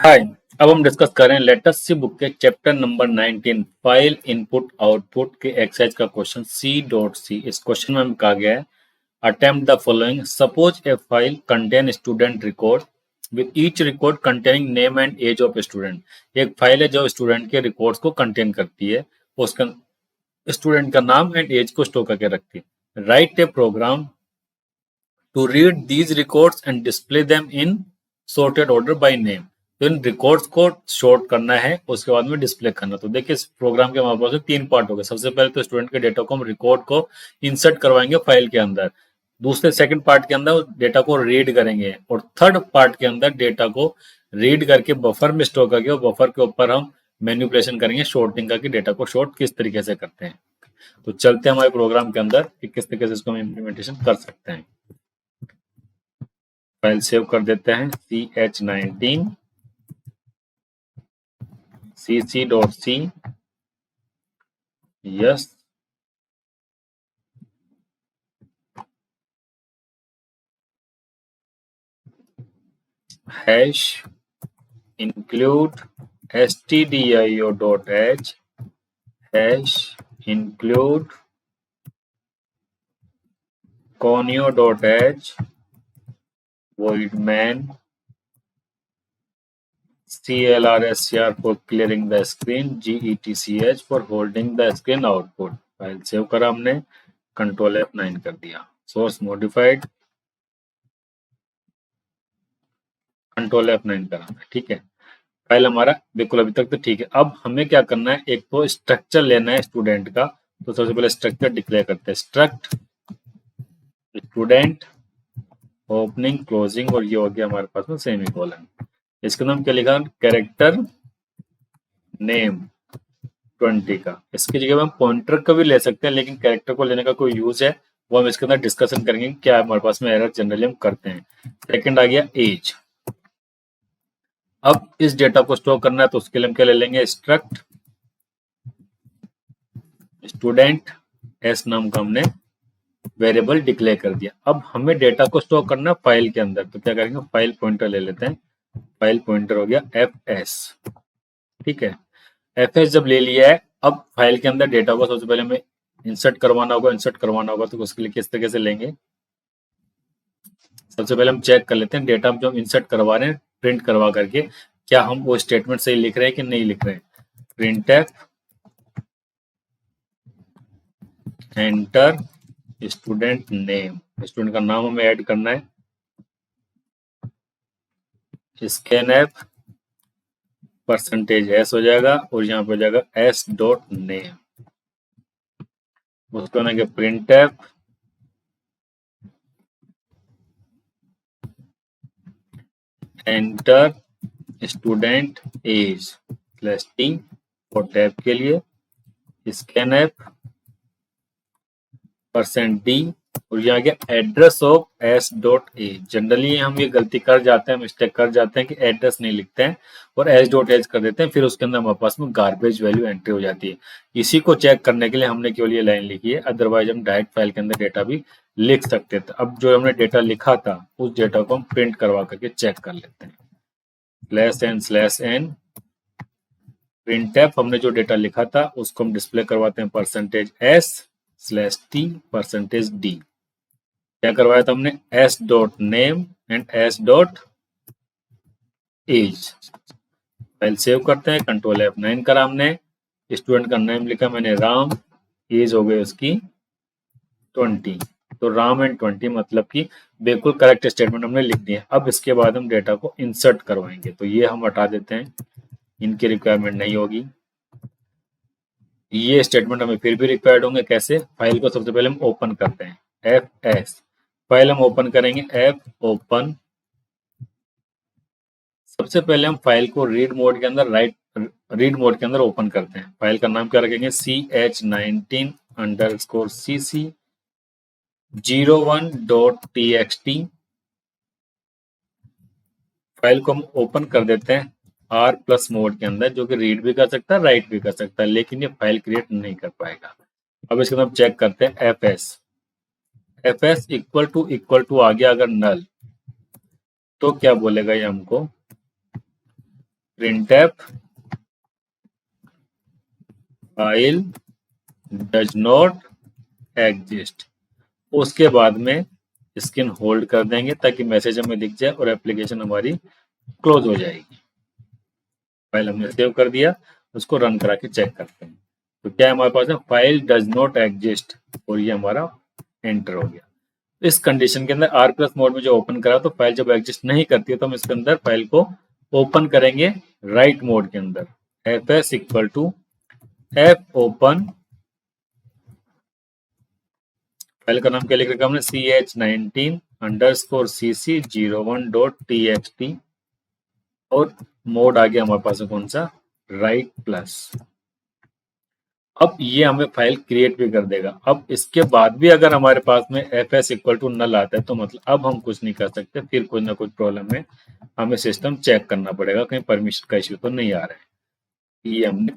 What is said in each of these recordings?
हाय। अब हम डिस्कस करें लेटेस्ट सी बुक के chapter number 19 file input output के एक्सरसाइज का क्वेश्चन C.C। इस क्वेश्चन में कहा गया है attempt the following. Suppose a file contain student record with each record containing name and age of student. एक फाइल है जो स्टूडेंट के रिकॉर्ड्स को कंटेन करती है, उसका स्टूडेंट का नाम एंड एज को स्टोर करके रखती है। Write a program to read these records and display them in sorted order by name. तो इन रिकॉर्ड्स को शॉर्ट करना है, उसके बाद में डिस्प्ले करना। तो देखिए इस प्रोग्राम के हमारे पास तीन पार्ट हो गए। सबसे पहले तो स्टूडेंट के डेटा को हम रिकॉर्ड को इंसर्ट करवाएंगे फाइल के अंदर। दूसरे सेकंड पार्ट के अंदर डेटा को रीड करेंगे और थर्ड पार्ट के अंदर डेटा को रीड करके बफर में स्टोर करके और बफर के ऊपर हम मैनिपुलेशन करेंगे शॉर्टिंग का, कि डेटा को शॉर्ट किस तरीके से करते हैं। तो चलते हैं हमारे प्रोग्राम के अंदर कि किस तरीके से इसको हम इम्प्लीमेंटेशन कर सकते हैं। फाइल सेव कर देते हैं ch19 cc.c yes hash include stdio.h hash include conio.h void main clrscr for clearing the screen getch for holding the screen output। File save करा हमने, कंट्रोल F9 कर दिया, सोर्स मॉडिफाइड, कंट्रोल F9 करा, ठीक है। फाइल हमारा बिल्कुल अभी तक तो ठीक है। अब हमें क्या करना है, एक तो स्ट्रक्चर लेना है स्टूडेंट का। तो सबसे पहले स्ट्रक्चर डिक्लेयर करते हैं, स्ट्रक्ट स्टूडेंट ओपनिंग क्लोजिंग, और ये हो गया हमारे पास में सेमीकोलन। इसके नाम क्या लिखा, कैरेक्टर नेम 20 का। इसकी जगह हम पॉइंटर का भी ले सकते हैं, लेकिन कैरेक्टर को लेने का कोई यूज है वो हम इसके अंदर डिस्कशन करेंगे क्या हमारे पास में एरर जनरली हम करते हैं। सेकंड आ गया एज। अब इस डेटा को स्टोर करना है तो उसके लिए हम क्या ले लेंगे, स्ट्रक्ट स्टूडेंट एस नाम का हमने वेरिएबल डिक्लेयर कर दिया। अब हमें डेटा को स्टोर करना है फाइल के अंदर, तो क्या करेंगे, फाइल पॉइंटर ले लेते हैं। फाइल पॉइंटर हो गया fs, ठीक है। fs जब ले लिया है, अब फाइल के अंदर डेटा को सबसे पहले हमें इंसर्ट करवाना होगा। तो उसके लिए किस तरीके से लेंगे, सबसे पहले हम चेक कर लेते हैं डेटा जो हम इंसर्ट करवा रहे हैं प्रिंट करवा करके क्या हम वो स्टेटमेंट सही लिख रहे हैं कि नहीं लिख रहे हैं। printf enter student name, student का नाम हमें ऐड करना है। स्कैनफ %s हो जाएगा और यहाँ पे हो जाएगा s.name। उसको ना printf enter student age /t और टैब के लिए स्कैनफ %d और यहाँ गया एड्रेस ऑफ s.a। जनरली हम ये गलती कर जाते हैं, मिस्टेक कर जाते हैं कि एड्रेस नहीं लिखते हैं और s.h कर देते हैं, फिर उसके अंदर हमारे पास में गार्बेज वैल्यू एंट्री हो जाती है। इसी को चेक करने के लिए हमने केवल ये लाइन लिखी है, अदरवाइज हम डायरेक्ट फाइल के अंदर डेटा भी लिख सकते थे। अब जो हमने डेटा लिखा था उस डेटा को हम प्रिंट करवा करके चेक कर लेते हैं। /n printf हमने जो डेटा लिखा था उसको हम डिस्प्ले करवाते हैं %s/t %d। क्या करवाया था हमने, s.name and s.age। File save करते हैं, कंट्रोल F9 करा हमने। स्टूडेंट का नेम लिखा मैंने राम, एज हो गई उसकी 20। तो राम एंड 20 मतलब कि बिल्कुल करेक्ट स्टेटमेंट हमने लिख दिया। अब इसके बाद हम डेटा को इंसर्ट करवाएंगे, तो ये हम हटा देते हैं, इनकी रिक्वायरमेंट नहीं होगी। ये स्टेटमेंट हमें फिर भी रिक्वायर्ड होंगे। कैसे, फाइल को सबसे पहले हम ओपन करते हैं, fs फाइल हम ओपन करेंगे, f ओपन। सबसे पहले हम फाइल को रीड मोड के अंदर रीड मोड के अंदर ओपन करते हैं। फाइल का नाम क्या रखेंगे, ch19_cc 01.txt। फाइल को हम ओपन कर देते हैं R+ मोड के अंदर, जो कि रीड भी कर सकता है राइट भी कर सकता है, लेकिन ये फाइल क्रिएट नहीं कर पाएगा। अब इसके अंदर चेक करते हैं fs इक्वल टू आ गया, अगर नल तो क्या बोलेगा ये हमको, printf file does not exist. उसके बाद में स्क्रीन होल्ड कर देंगे ताकि मैसेज हमें दिख जाए और एप्लीकेशन हमारी क्लोज हो जाएगी। फाइल हमने सेव कर दिया, उसको रन करा के चेक करते हैं। तो क्या हमारे पास है, फाइल डज नॉट एग्जिस्ट, और ये हमारा एंटर हो गया। इस कंडीशन के अंदर आर प्लस मोड में जो ओपन करा तो फाइल जब एग्जिस्ट नहीं करती है तो हम इसके अंदर फाइल को ओपन करेंगे राइट मोड के अंदर। F S equal to F open, file का नाम क्या लिख रखा हमने, ch19_cc01.txt, और मोड आ गया हमारे पास कौन सा, राइट प्लस। अब ये हमें फाइल क्रिएट भी कर देगा। अब इसके बाद भी अगर हमारे पास में F S equal to null आता है तो मतलब अब हम कुछ नहीं कर सकते, फिर कुछ ना कुछ प्रॉब्लम है, हमें सिस्टम चेक करना पड़ेगा कहीं परमिशन का इश्यू तो नहीं आ रहा है। ये हमने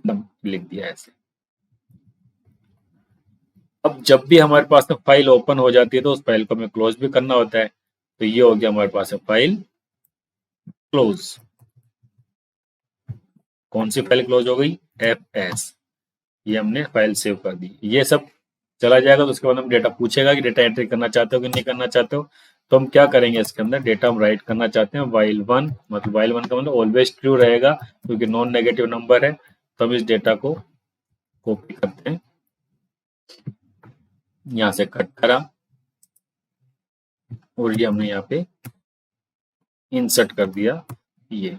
लिख दिया ऐसे। अब जब भी हमारे पास में फाइल ओपन हो जाती है तो उस फाइल को हमें क्लोज भी करना होता है। तो ये हो गया हमारे पास में फाइल क्लोज। कौन सी फाइल क्लोज हो गई, एफ एस। ये हमने फाइल सेव कर दी। ये सब चला जाएगा तो उसके बाद हम डेटा पूछेगा कि डेटा एंट्री करना चाहते हो कि नहीं करना चाहते हो। तो हम क्या करेंगे, इसके अंदर डेटा हम राइट करना चाहते हैं वाइल वन, मतलब वाइल वन का मतलब ऑलवेज ट्रू रहेगा क्योंकि नॉन नेगेटिव नंबर है। तो हम इस डेटा को कॉपी करते हैं, यहाँ से कट करा और ये हमने यहाँ पे इंसर्ट कर दिया ये।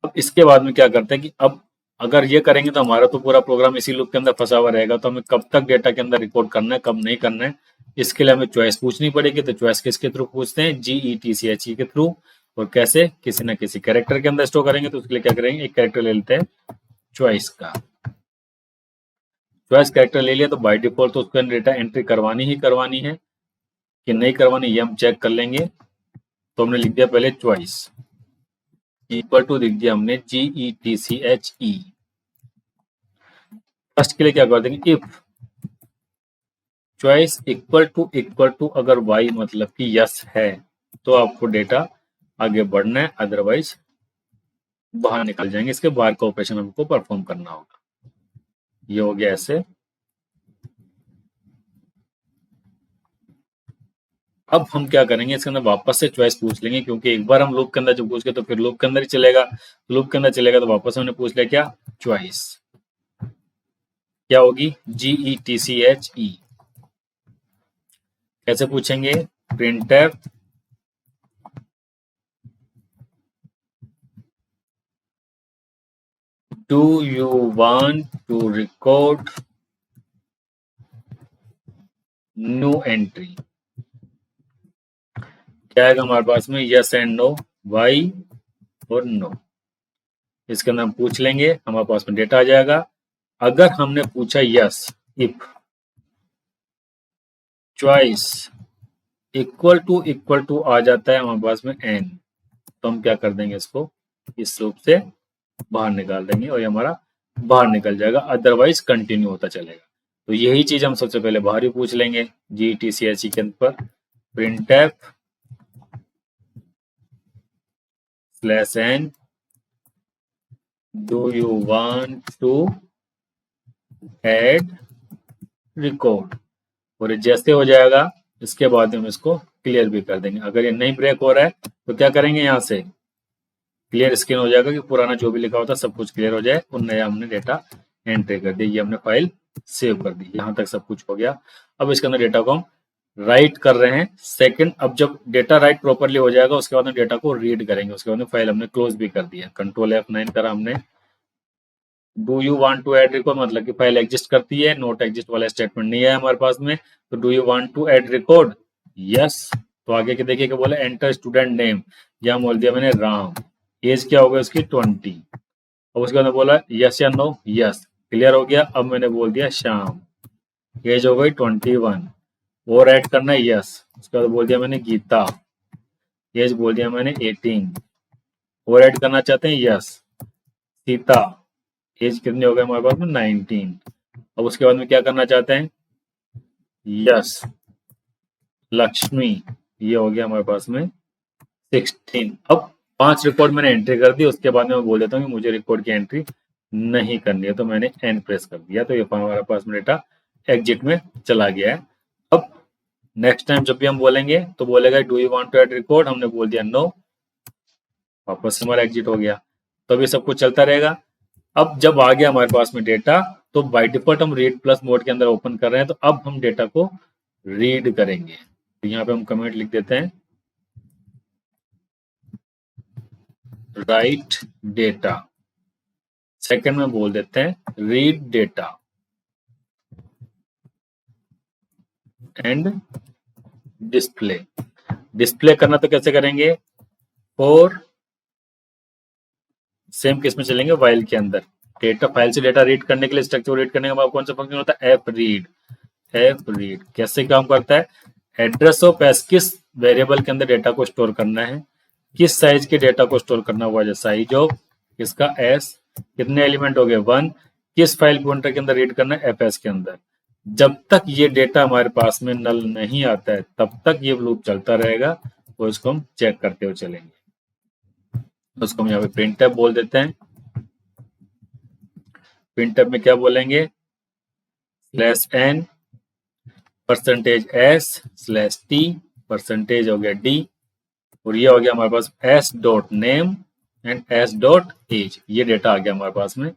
अब इसके बाद में क्या करते हैं कि अब अगर ये करेंगे तो हमारा तो पूरा प्रोग्राम इसी लूप के अंदर फंसा हुआ रहेगा। तो हमें कब तक डेटा के अंदर रिकॉर्ड करना है, कब नहीं करना है, इसके लिए हमें चॉइस पूछनी पड़ेगी। तो चॉइस किसके थ्रू पूछते हैं, GETCHE के थ्रू। और कैसे, किसी ना किसी कैरेक्टर के अंदर स्टोर करेंगे। तो उसके लिए क्या करेंगे, एक कैरेक्टर ले लेते हैं चॉइस का। चॉइस कैरेक्टर ले लिया तो बाय डिफॉल्ट तो उसके अंदर डेटा एंट्री करवानी ही करवानी है कि नहीं करवानी, ये हम चेक कर लेंगे। तो हमने लिख दिया पहले चॉइस इक्वल टू लिख दिया हमने GETCHE। फर्स्ट के लिए क्या कर देंगे, इफ चॉइस इक्वल टू अगर y मतलब कि यस है तो आपको डेटा आगे बढ़ना है, अदरवाइज बाहर निकल जाएंगे। इसके बाहर का ऑपरेशन हमको परफॉर्म करना होगा। ये हो गया ऐसे। अब हम क्या करेंगे, इसके अंदर वापस से चॉइस पूछ लेंगे क्योंकि एक बार हम लूप के अंदर जो पूछ गए तो फिर लूप के अंदर ही चलेगा। लूप के अंदर चलेगा तो वापस हमने पूछ लिया क्या, चॉइस क्या होगी, GETCHE। कैसे पूछेंगे, printf do you want to record new entry. क्या आएगा हमारे पास में, यस एंड नो, वाई और नो। इसके अंदर हम पूछ लेंगे, हमारे पास में डेटा आ जाएगा। अगर हमने पूछा yes, if choice equal to आ जाता है हमारे पास में एन, तो हम क्या कर देंगे, इसको इस रूप से बाहर निकाल देंगे और ये हमारा बाहर निकल जाएगा, अदरवाइज कंटिन्यू होता चलेगा। तो यही चीज हम सबसे पहले बाहर ही पूछ लेंगे GETCHE के अंदर, printf /n do you want to add record। और ये जैसे हो जाएगा इसके बाद हम इसको क्लियर भी कर देंगे। अगर ये नहीं ब्रेक हो रहा है तो क्या करेंगे, यहाँ से क्लियर स्क्रीन हो जाएगा कि पुराना जो भी लिखा होता है सब कुछ क्लियर हो जाए और नया हमने डेटा एंट्री कर दिया। ये हमने फाइल सेव कर दी, यहाँ तक सब कुछ हो गया। अब इसके अंदर डेटा को हम राइट कर रहे हैं सेकंड। अब जब डेटा राइट प्रॉपरली हो जाएगा उसके बाद हम डेटा को रीड करेंगे। उसके बाद फाइल हमने क्लोज भी कर दिया, कंट्रोल F9 करा हमने। Do you want to add record मतलब कि फाइल एग्जिस्ट करती है, नॉट एग्जिस्ट वाला स्टेटमेंट नहीं है हमारे पास में। तो do you want to add record, yes. तो आगे के देखिए क्या बोला, एंटर स्टूडेंट नेम, यहाँ बोल दिया मैंने राम। एज क्या होगा उसकी 20। अब उसके बाद बोला यस या नो, यस, क्लियर हो गया। अब मैंने बोल दिया श्याम, एज हो गई 21। और ऐड करना है यस। उसके बाद बोल दिया मैंने गीता, एज बोल दिया मैंने 18। और ऐड करना चाहते हैं यस। सीता, एज कितनी हो गई हमारे पास में 19। अब उसके बाद में क्या करना चाहते हैं, यस। लक्ष्मी, ये हो गया हमारे पास में 16। अब 5 रिकॉर्ड मैंने एंट्री कर दी, उसके बाद में मैं बोल देता हूँ कि मुझे रिकॉर्ड की एंट्री नहीं करनी है, तो मैंने एन प्रेस कर दिया, तो ये हमारे पास में डेटा एग्जिट में चला गया है। अब नेक्स्ट टाइम जब भी हम बोलेंगे तो बोलेगा do you want to add record, हमने बोल दिया नो, वापस से हमारा एग्जिट हो गया। तो अभी सब कुछ चलता रहेगा। अब जब आ गया हमारे पास में डेटा, तो बाय डिफॉल्ट हम रीड प्लस मोड के अंदर ओपन कर रहे हैं, तो अब हम डेटा को रीड करेंगे। तो यहाँ पे हम कमेंट लिख देते हैं राइट डेटा, सेकंड में बोल देते हैं read data and display. Display करना तो कैसे करेंगे, और सेम केस में चलेंगे वाइल के अंदर। डेटा फाइल से डेटा रीड करने के लिए, स्ट्रक्चर रीड करने के बाद कौन सा फंक्शन होता है, एफ रीड। एफ रीड कैसे काम करता है, एड्रेस ऑफ एस, किस वेरिएबल के अंदर डेटा को स्टोर करना है, किस साइज के डेटा को स्टोर करना हुआ है, साइज ऑफ इसका एस, कितने एलिमेंट हो गए 1, किस फाइल पॉइंटर के अंदर रीड करना है, एफ एस के अंदर। जब तक ये डेटा हमारे पास में नल नहीं आता है तब तक ये लूप चलता रहेगा, और इसको हम चेक करते हुए चलेंगे। उसको हम यहाँ पे प्रिंट टैब बोल देते हैं। प्रिंट टैब में क्या बोलेंगे, /n %s/t परसेंटेज हो गया डी, और ये हो गया हमारे पास s.name एंड s.age। ये डेटा आ गया हमारे पास में।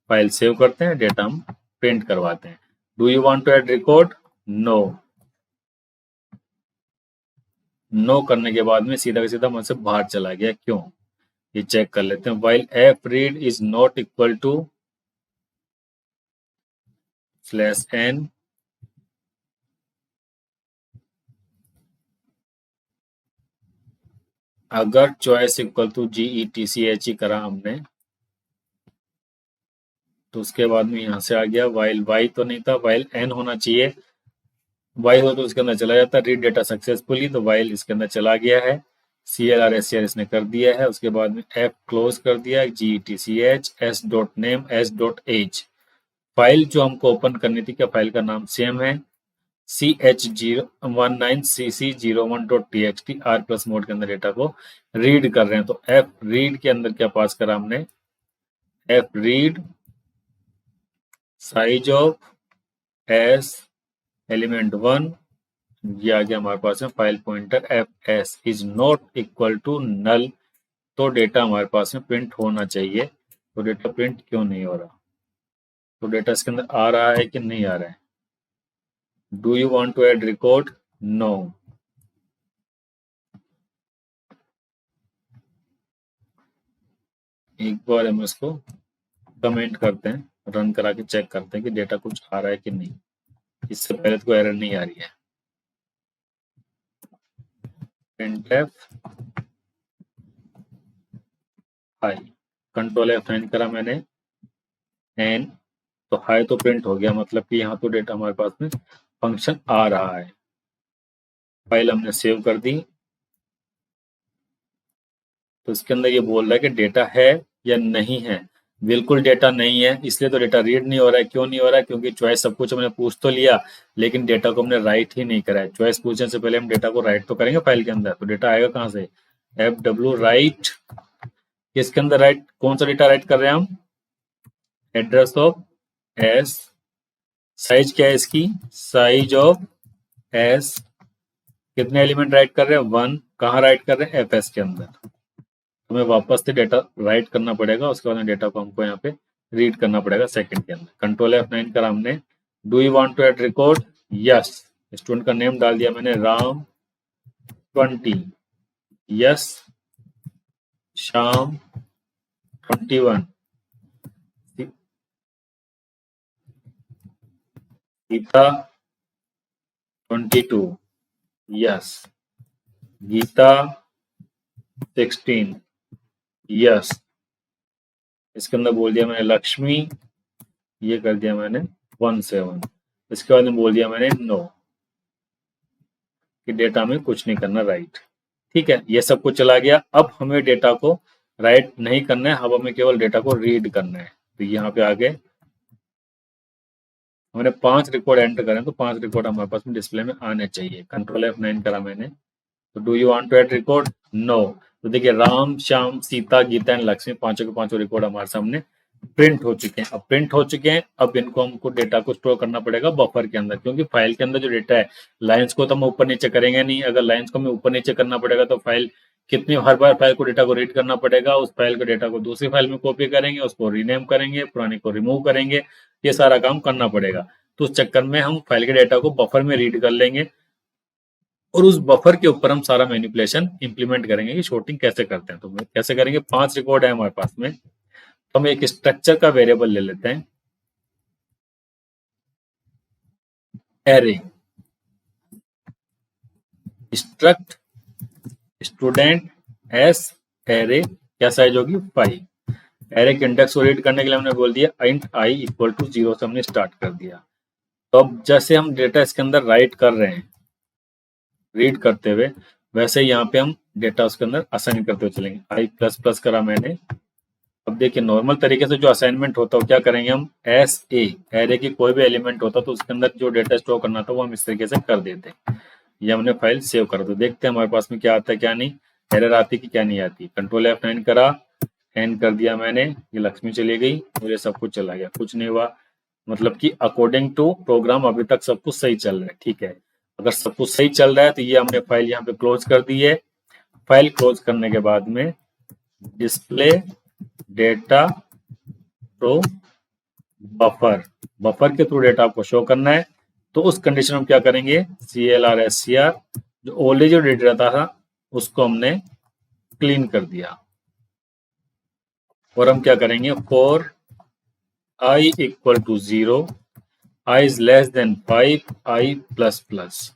फाइल सेव करते हैं, डेटा हम प्रिंट करवाते हैं। Do you want to add record, no. No करने के बाद में सीधा का सीधा मुझसे बाहर चला गया, क्यों, ये चेक कर लेते हैं। While F read is not equal to /n अगर चॉइस इक्वल टू GETCH ही करा हमने, तो उसके बाद में यहाँ से आ गया वाइल वाई तो नहीं था, वाइल एन होना चाहिए, वाई हो तो उसके अंदर चला जाता, रीड डेटा सक्सेसफुली, तो वाइल इसके अंदर चला गया है। CLR SCR इसने कर दिया है, उसके बाद में F क्लोज कर दिया, GETCH s.name s.age। फाइल जो हमको ओपन करनी थी, क्या फाइल का नाम सेम है, CH19cc01.txt r प्लस मोड के अंदर डेटा को रीड कर रहे हैं। तो F रीड के अंदर क्या पास करा हमने, F read size of S element 1, ये आ गया हमारे पास में file pointer fs is not equal to null, तो डेटा हमारे पास में प्रिंट होना चाहिए। तो डेटा प्रिंट क्यों नहीं हो रहा, तो डेटा इसके अंदर आ रहा है कि नहीं आ रहा है। Do you want to add record, no. एक बार हम इसको कमेंट करते हैं, रन करा के चेक करते हैं कि डेटा कुछ आ रहा है कि नहीं। इससे पहले तो कोई एरर नहीं आ रही है। printf हाई, कंट्रोल F9 करा मैंने, एन तो हाई तो प्रिंट हो गया, मतलब कि यहाँ तो डेटा हमारे पास में फंक्शन आ रहा है। फाइल हमने सेव कर दी, तो इसके अंदर ये बोल रहा है कि डेटा है या नहीं है। बिल्कुल डेटा नहीं है, इसलिए तो डेटा रीड नहीं हो रहा है। क्यों नहीं हो रहा है, क्योंकि चॉइस सब कुछ हमने पूछ तो लिया, लेकिन डेटा को हमने राइट ही नहीं करा है। चॉइस पूछने से पहले हम डेटा को राइट तो करेंगे फाइल के अंदर, तो डेटा आएगा कहाँ से, FW राइट, किसके अंदर राइट, कौन सा डेटा राइट कर रहे हैं हम, एड्रेस ऑफ एस, साइज क्या है इसकी, साइज ऑफ एस, कितने एलिमेंट राइट कर रहे हैं 1, कहाँ राइट कर रहे हैं, FS के अंदर। हमें वापस से डेटा राइट करना पड़ेगा, उसके बाद में डेटा को हमको यहाँ पे रीड करना पड़ेगा सेकंड के अंदर। कंट्रोल F9 करा हमने। Do you want to add record, yes. Student का नेम डाल दिया मैंने Ram 20, yes. Shyam 21, Geeta 22, yes. Geeta 16, yes. इसके अंदर बोल दिया मैंने लक्ष्मी, ये कर दिया मैंने 17। इसके बाद में बोल दिया मैंने नो, कि डेटा में कुछ नहीं करना, राइट। ठीक है, ये सब कुछ चला गया। अब हमें डेटा को राइट नहीं करना है, अब हमें केवल डेटा को रीड करना है। तो यहाँ पे आगे हमने 5 रिकॉर्ड एंटर करें, तो 5 रिकॉर्ड हमारे पास में डिस्प्ले में आने चाहिए। कंट्रोल F9 करा मैंने, तो do you want to add record? No. तो देखिए राम श्याम सीता गीता एंड लक्ष्मी पांचों के पांचों रिकॉर्ड हमारे सामने प्रिंट हो चुके हैं। अब प्रिंट हो चुके हैं, अब इनको हमको डेटा को स्टोर करना पड़ेगा बफर के अंदर, क्योंकि फाइल के अंदर जो डेटा है लाइंस को तो हम ऊपर नीचे करेंगे नहीं। अगर लाइंस को हमें ऊपर नीचे करना पड़ेगा तो फाइल कितनी हर बार फाइल को डेटा को रीड करना पड़ेगा, उस फाइल के डेटा को दूसरी फाइल में कॉपी करेंगे, उसको रीनेम करेंगे, पुराने को रिमूव करेंगे, ये सारा काम करना पड़ेगा। तो उस चक्कर में हम फाइल के डेटा को बफर में रीड कर लेंगे और उस बफर के ऊपर हम सारा मैनिपुलेशन इंप्लीमेंट करेंगे कि शॉर्टिंग कैसे करते हैं। तो कैसे करेंगे, 5 रिकॉर्ड है हमारे पास में। हम एक स्ट्रक्चर का वेरिएबल ले लेते हैं, array struct student S array, क्या साइज होगी 5। एरे के इंडेक्स को रीड करने के लिए हमने बोल दिया इंट आई इक्वल टू 0 से हमने स्टार्ट कर दिया। तो अब जैसे हम डेटा इसके अंदर राइट कर रहे हैं रीड करते हुए, वैसे यहाँ पे हम डेटा उसके अंदर असाइन करते हुए चलेंगे। आई प्लस प्लस करा मैंने। अब देखिए नॉर्मल तरीके से जो असाइनमेंट होता है क्या करेंगे हम, एस ए एरे की कोई भी एलिमेंट होता तो उसके अंदर जो डेटा स्टोर करना था वो हम इस तरीके से कर देते हैं। ये हमने फाइल सेव कर दो, देखते हैं हमारे पास में क्या आता है क्या नहीं, एरर आती कि क्या नहीं आती। कंट्रोल F9 करा, एंड कर दिया मैंने, ये लक्ष्मी चली गई, मुझे सब कुछ चला गया, कुछ नहीं हुआ। मतलब कि अकॉर्डिंग टू प्रोग्राम अभी तक सब कुछ सही चल रहा है। ठीक है, अगर सब कुछ सही चल रहा है तो ये हमने फाइल यहाँ पे क्लोज कर दी है। फाइल क्लोज करने के बाद में display data through buffer, buffer के थ्रू डेटा आपको शो करना है। तो उस कंडीशन में क्या करेंगे, CLR जो ऑलरेडी जो डेटा था उसको हमने क्लीन कर दिया और हम क्या करेंगे, for I equal to 0, I is less than 5, I plus plus.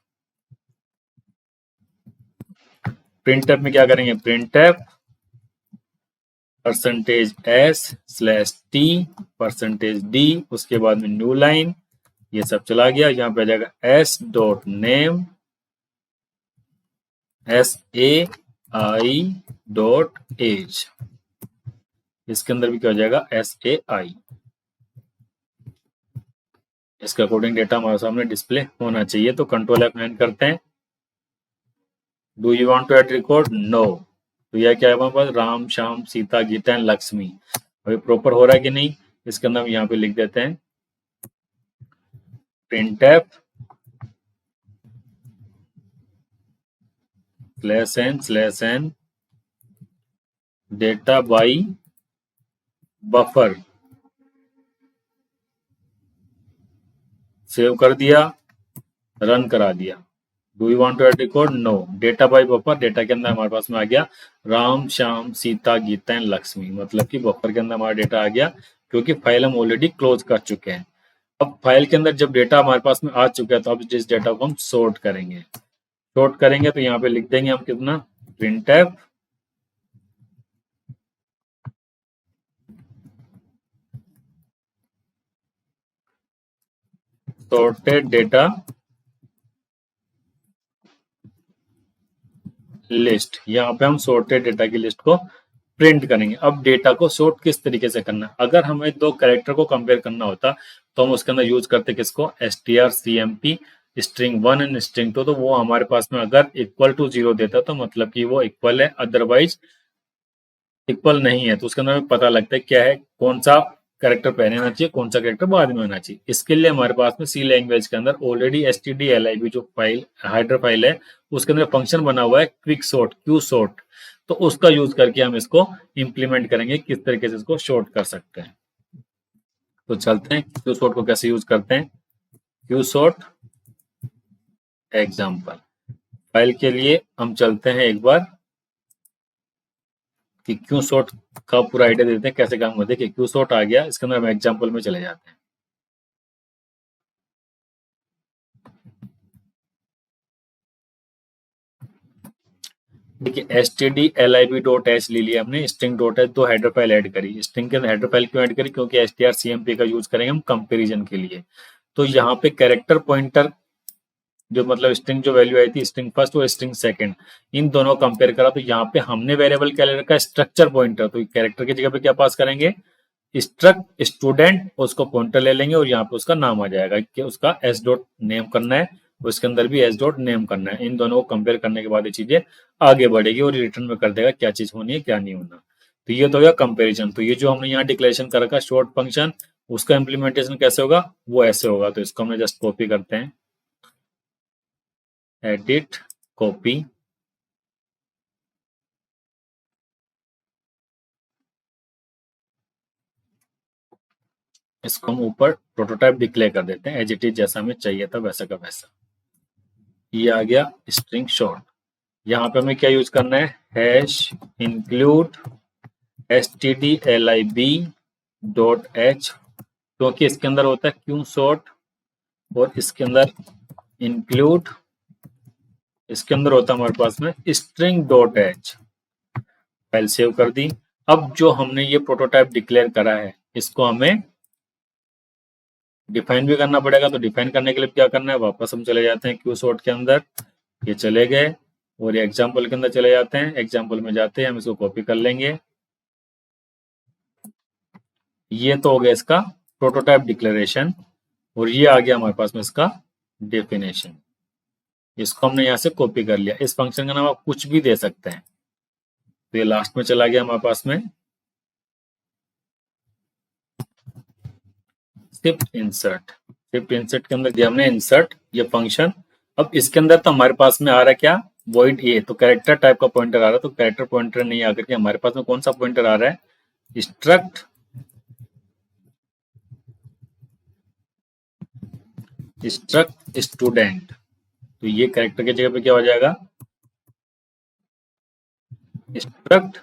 Printf में क्या करेंगे, प्रिंटफ %s/t %d, उसके बाद में न्यू लाइन, ये सब चला गया। यहाँ पे आ जाएगा s.name sai.age, इसके अंदर भी क्या हो जाएगा sai। इसका कोडिंग डेटा हमारे सामने डिस्प्ले होना चाहिए। तो कंट्रोल F9 करते हैं। Do you want to add record? No. तो यह क्या है हमारे पास, राम श्याम सीता गीता एंड लक्ष्मी। अभी प्रॉपर हो रहा है कि नहीं, इसके अंदर हम यहाँ पे लिख देते हैं printf /n data by buffer. Save कर दिया, रन करा दिया। Do you want to add record? No. Data by buffer, data के अंदर हमारे पास में आ गया राम श्याम सीता गीता एंड लक्ष्मी, मतलब कि बफर के अंदर हमारा डेटा आ गया, क्योंकि फाइल हम ऑलरेडी क्लोज कर चुके हैं। अब फाइल के अंदर जब डेटा हमारे पास में आ चुका है तो अब जिस डेटा को हम सॉर्ट करेंगे, तो यहाँ पे लिख देंगे हम कितना, printf sorted data लिस्ट। यहाँ पे हम सॉर्टेड डेटा की लिस्ट को प्रिंट करेंगे। अब डेटा को सॉर्ट किस तरीके से करना है, अगर हमें 2 कैरेक्टर को कंपेयर करना होता तो हम उसके अंदर यूज करते किसको, strcmp स्ट्रिंग 1 एंड स्ट्रिंग 2। तो वो हमारे पास में अगर इक्वल टू 0 देता तो मतलब कि वो इक्वल है, अदरवाइज इक्वल नहीं है। तो उसके अंदर हमें पता लगता है क्या है, कौन सा कैरेक्टर पहले आना चाहिए, कौन सा कैरेक्टर बाद में आना चाहिए। इसके लिए हमारे पास में सी लैंग्वेज के अंदर ऑलरेडी stdlib जो फाइल हेडर फाइल है उसके अंदर फंक्शन बना हुआ है क्विक सॉर्ट, क्यू सॉर्ट। तो उसका यूज करके हम इसको इंप्लीमेंट करेंगे, किस तरीके से इसको शॉर्ट कर सकते हैं। तो चलते हैं क्यू सॉर्ट को कैसे यूज करते हैं। क्यू सॉर्ट एग्जाम्पल फाइल के लिए हम चलते हैं एक बार कि क्यू सॉर्ट का पूरा आइडिया देते हैं कैसे काम होता है। क्यू सॉर्ट आ गया, इसके अंदर हम एग्जाम्पल में चले जाते हैं। देखिए stdlib.h ले लिया हमने, string.h 2 हेडर फाइल ऐड करी। स्ट्रिंग के अंदर हेडर फाइल क्यों ऐड करी, क्योंकि strcmp का यूज करेंगे हम कंपैरिजन के लिए। तो यहाँ पे कैरेक्टर पॉइंटर जो मतलब स्ट्रिंग जो वैल्यू आई थी, स्ट्रिंग फर्स्ट और स्ट्रिंग सेकंड, इन दोनों कंपेयर करा। तो यहाँ पे हमने वेरिएबल क्या ले रखा है, स्ट्रक्चर पॉइंटर। तो कैरेक्टर की जगह पे क्या पास करेंगे, स्ट्रक्ट स्टूडेंट, उसको पॉइंटर ले लेंगे और यहाँ पे उसका नाम आ जाएगा कि उसका s.name करना है उसके अंदर भी एस डॉट नेम करना है। इन दोनों को कंपेयर करने के बाद ये चीजें आगे बढ़ेगी और रिटर्न में कर देगा क्या चीज होनी है क्या नहीं होना। तो ये तो हो गया कंपेरिजन। तो ये जो हमने यहाँ डिक्लेरेशन कर रखा शॉर्ट फंक्शन, उसका इम्प्लीमेंटेशन कैसे होगा, वो ऐसे होगा। तो इसको हमने जस्ट कॉपी करते हैं, एडिट कॉपी, इसको हम ऊपर प्रोटोटाइप डिक्लेयर कर देते हैं एज इट इज, जैसा हमें चाहिए था वैसा का वैसा। ये आ गया स्ट्रिंग शॉर्ट। यहाँ पे हमें क्या यूज करना है, हैश इंक्लूड stdlib.h, क्योंकि इसके अंदर होता है क्यू शॉर्ट और इसके अंदर इंक्लूड, इसके अंदर होता है हमारे पास में string dot H. File save कर दी। अब जो हमने ये प्रोटोटाइप डिक्लेयर करा है इसको हमें डिफाइन भी करना पड़ेगा। तो डिफाइन करने के लिए क्या करना है, वापस हम चले जाते हैं क्यू शॉर्ट के अंदर, ये चले गए और ये एग्जाम्पल के अंदर चले जाते हैं। एग्जाम्पल में जाते हैं, हम इसको कॉपी कर लेंगे। ये तो हो गया इसका प्रोटोटाइप डिक्लेरेशन और ये आ गया हमारे पास में इसका डेफिनेशन। इसको हमने यहाँ से कॉपी कर लिया। इस फंक्शन का नाम आप कुछ भी दे सकते हैं। तो ये लास्ट में चला गया हमारे पास में शिफ्ट इंसर्ट। शिफ्ट इंसर्ट के अंदर दिया हमने इंसर्ट ये फंक्शन। अब इसके अंदर तो हमारे पास में आ रहा है क्या, वॉइड ए, तो कैरेक्टर टाइप का पॉइंटर आ रहा है। तो कैरेक्टर पॉइंटर नहीं आकर के हमारे पास में कौन सा पॉइंटर आ रहा है, स्ट्रक्ट स्टूडेंट। तो ये कैरेक्टर की जगह पे क्या हो जाएगा, स्ट्रक्ट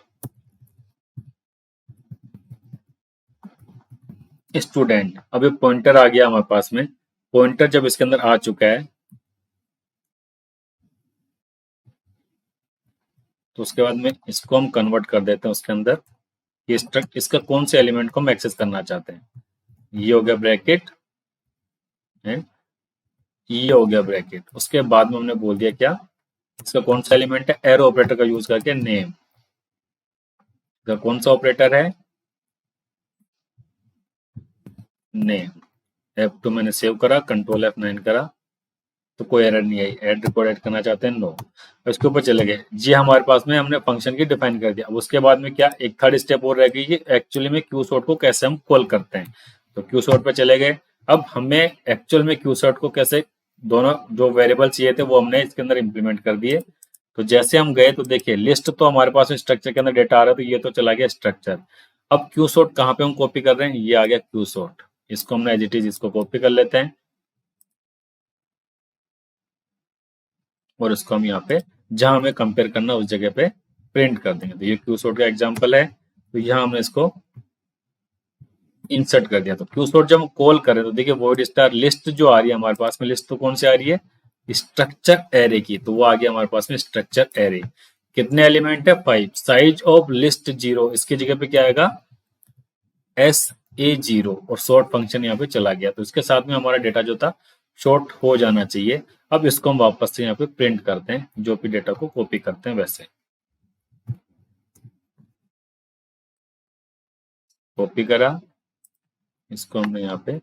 स्टूडेंट। अब ये पॉइंटर आ गया हमारे पास में। पॉइंटर जब इसके अंदर आ चुका है तो उसके बाद में इसको हम कन्वर्ट कर देते हैं उसके अंदर। ये स्ट्रक्ट, इसका कौन से एलिमेंट को हम एक्सेस करना चाहते हैं, ये हो गया ब्रैकेट एंड ये हो गया ब्रैकेट। उसके बाद में हमने बोल दिया क्या, इसका कौन सा एलिमेंट है, एरो ऑपरेटर का यूज करके नेम का कौन सा ऑपरेटर है, नेम। F2 मैंने सेव करा, कंट्रोल F9 करा तो कोई एरर नहीं आई। ऐड रिकॉर्ड ऐड करना चाहते हैं, नो। इसके ऊपर चले गए जी, हमारे पास में हमने फंक्शन की डिफाइन कर दिया। अब उसके बाद में क्या, एक थर्ड स्टेप और रह गई कि एक्चुअली में क्यू शॉर्ट को कैसे हम कॉल करते हैं। तो क्यू शॉर्ट पे चले गए। अब हमें एक्चुअल में क्यू शॉर्ट को कैसे, दोनों जो वेरिएबल चाहिए थे वो हमने इसके अंदर इंप्लीमेंट कर दिए। तो जैसे हम गए तो देखिए लिस्ट तो हमारे पास में स्ट्रक्चर के अंदर डेटा आ रहा है, तो ये तो चला गया स्ट्रक्चर। अब क्यू शॉर्ट कहाँ पे हम कॉपी कर रहे हैं, ये आ गया क्यू शॉर्ट। इसको हमने एज इट इज इसको कॉपी कर लेते हैं और इसको हम यहाँ पे जहां हमें कंपेयर करना उस जगह पे प्रिंट कर देंगे। तो ये क्यू शॉर्ट का एग्जांपल है। तो यहाँ हमने इसको इंसर्ट कर दिया। तो क्यू शॉर्ट जब हम कॉल करें तो देखिए वॉइड स्टार लिस्ट जो आ रही है हमारे पास में, लिस्ट तो कौन सी आ रही है, स्ट्रक्चर एरे की। तो वो आ गया हमारे पास में स्ट्रक्चर एरे। कितने एलिमेंट है, 5। साइज ऑफ लिस्ट 0, इसकी जगह पे क्या आएगा, SA0 और शॉर्ट फंक्शन यहाँ पे चला गया। तो इसके साथ में हमारा डेटा जो था शॉर्ट हो जाना चाहिए। अब इसको हम वापस से यहाँ पे प्रिंट करते हैं, जो भी डेटा को कॉपी करते हैं वैसे। कॉपी करा, इसको हमने यहाँ पे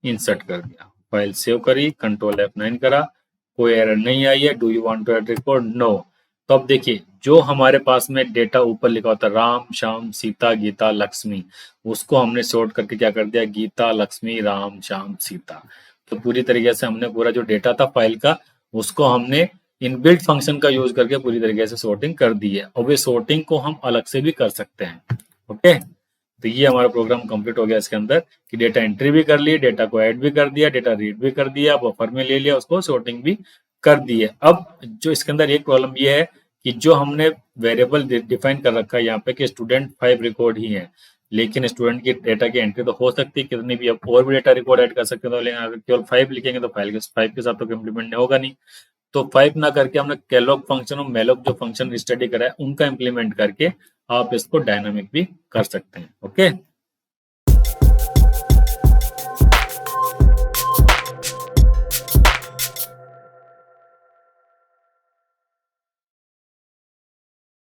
इंसर्ट कर दिया, फाइल सेव करी, कंट्रोल F9 करा, कोई एरर नहीं आई है। Do you want to add record, no. तो अब देखिए जो हमारे पास में डेटा ऊपर लिखा होता है राम श्याम सीता गीता लक्ष्मी, उसको हमने शॉर्ट करके क्या कर दिया, गीता लक्ष्मी राम श्याम सीता। तो पूरी तरीके से हमने पूरा जो डेटा था फाइल का उसको हमने इनबिल्ट फंक्शन का यूज करके पूरी तरीके से सॉर्टिंग कर दी है। और वे सॉर्टिंग को हम अलग से भी कर सकते हैं। ओके, तो ये हमारा प्रोग्राम कंप्लीट हो गया इसके अंदर कि डेटा एंट्री भी कर ली, डेटा को ऐड भी कर दिया, डेटा रीड भी कर दिया, बफर में ले लिया, उसको सॉर्टिंग भी कर दी है। अब जो इसके अंदर एक प्रॉब्लम ये है कि जो हमने वेरिएबल डिफाइन कर रखा है यहाँ पे कि स्टूडेंट 5 रिकॉर्ड ही है, लेकिन स्टूडेंट की डेटा की एंट्री तो हो सकती है कितनी भी, अब और भी डेटा रिकॉर्ड ऐड कर सकते हैं। तो लेकिन अगर केवल 5 लिखेंगे तो फाइल के 5 के साथ तो इम्प्लीमेंट होगा नहीं। तो 5 ना करके हमने कैलॉग फंक्शन और मेलॉग जो फंक्शन स्टडी करा है उनका इम्प्लीमेंट करके आप इसको डायनामिक भी कर सकते हैं। ओके।